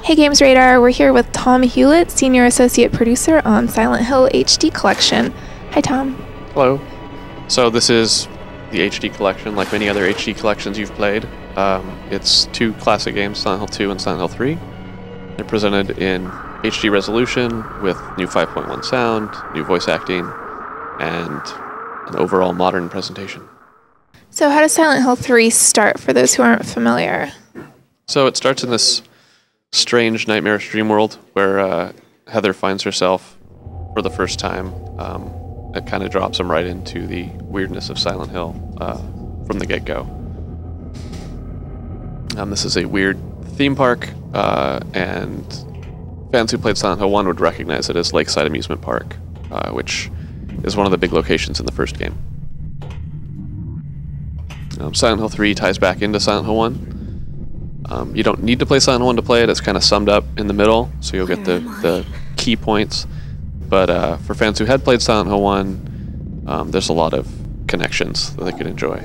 Hey Games Radar, we're here with Tomm Hulett, Senior Associate Producer on Silent Hill HD Collection. Hi Tom. Hello. So this is the HD Collection, like many other HD collections you've played. It's two classic games, Silent Hill 2 and Silent Hill 3. They're presented in HD resolution with new 5.1 sound, new voice acting, and an overall modern presentation. So how does Silent Hill 3 start for those who aren't familiar? So it starts in this strange nightmarish dream world where Heather finds herself for the first time. It kind of drops them right into the weirdness of Silent Hill from the get-go. This is a weird theme park, and fans who played Silent Hill 1 would recognize it as Lakeside Amusement Park, which is one of the big locations in the first game. Silent Hill 3 ties back into Silent Hill 1. You don't need to play Silent Hill 1 to play it. It's kind of summed up in the middle, so you'll get the key points. But for fans who had played Silent Hill 1, there's a lot of connections that they could enjoy.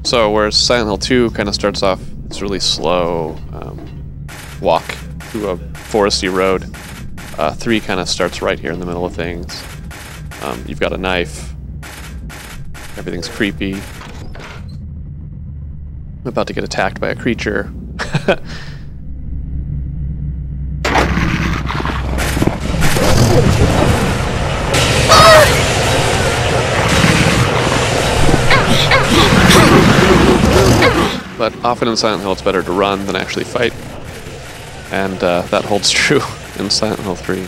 So whereas Silent Hill 2 kind of starts off, it's really slow walk through a foresty road. 3 kind of starts right here in the middle of things. You've got a knife. Everything's creepy. I'm about to get attacked by a creature. But often in Silent Hill it's better to run than actually fight. And that holds true in Silent Hill 3.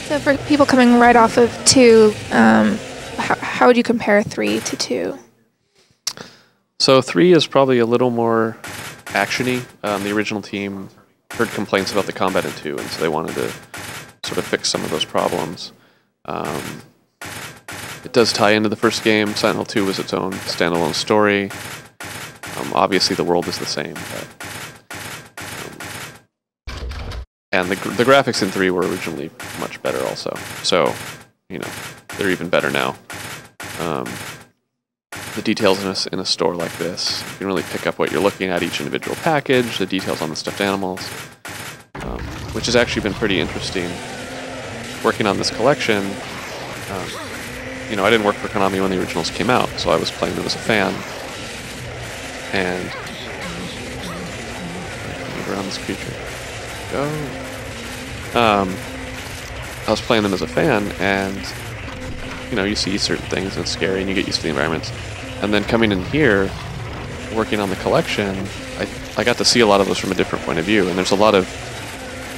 So for people coming right off of 2, how would you compare 3 to 2? So 3 is probably a little more action-y. The original team heard complaints about the combat in 2, and so they wanted to sort of fix some of those problems. It does tie into the first game. Silent Hill 2 was its own standalone story. Obviously the world is the same, but, and the graphics in 3 were originally much better also. So, you know, they're even better now. The details in a store like this, you can really pick up what you're looking at, each individual package, the details on the stuffed animals, which has actually been pretty interesting. Working on this collection, you know, I didn't work for Konami when the originals came out, so I was playing them as a fan. And move around this creature. Go. I was playing them as a fan, and you know, you see certain things and it's scary, and you get used to the environments. And then coming in here, working on the collection, I got to see a lot of those from a different point of view, and there's a lot of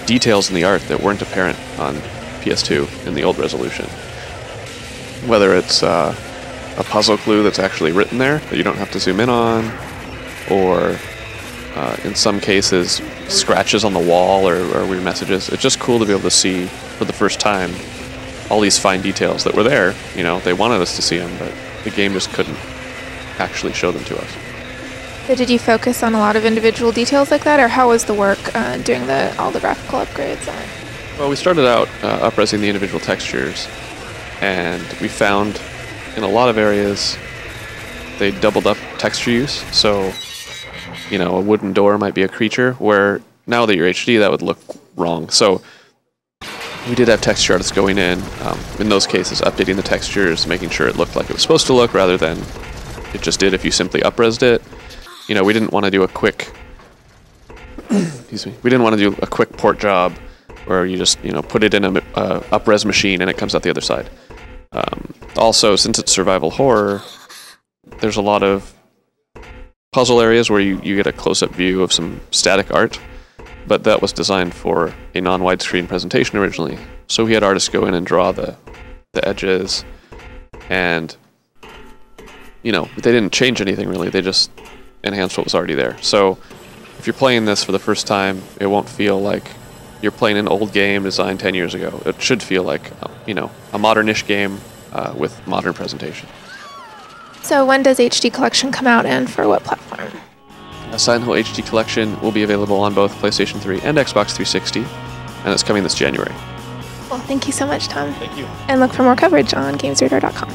details in the art that weren't apparent on PS2 in the old resolution. Whether it's a puzzle clue that's actually written there that you don't have to zoom in on, or in some cases scratches on the wall or weird messages. It's just cool to be able to see for the first time all these fine details that were there. You know, they wanted us to see them, but the game just couldn't actually show them to us. So did you focus on a lot of individual details like that, or how was the work doing all the graphical upgrades on it? Well, we started out up-resing the individual textures, and we found in a lot of areas they doubled up texture use. So, you know, a wooden door might be a creature, where now that you're HD, that would look wrong. So we did have texture artists going in those cases, updating the textures, making sure it looked like it was supposed to look, rather than it just did if you simply up-resed it. You know, we didn't want to do a quick excuse me, we didn't want to do a quick port job where you just, you know, put it in a up-res machine and it comes out the other side. Also, since it's survival horror, there's a lot of puzzle areas where you get a close-up view of some static art, but that was designed for a non-widescreen presentation originally. So we had artists go in and draw the edges, and, you know, they didn't change anything really, they just enhanced what was already there. So if you're playing this for the first time, it won't feel like you're playing an old game designed 10 years ago. It should feel like, you know, a modern-ish game with modern presentation. So when does HD Collection come out, and for what platform? Silent Hill HD Collection will be available on both PlayStation 3 and Xbox 360, and it's coming this January. Well, thank you so much, Tom. Thank you. And look for more coverage on GamesRadar.com.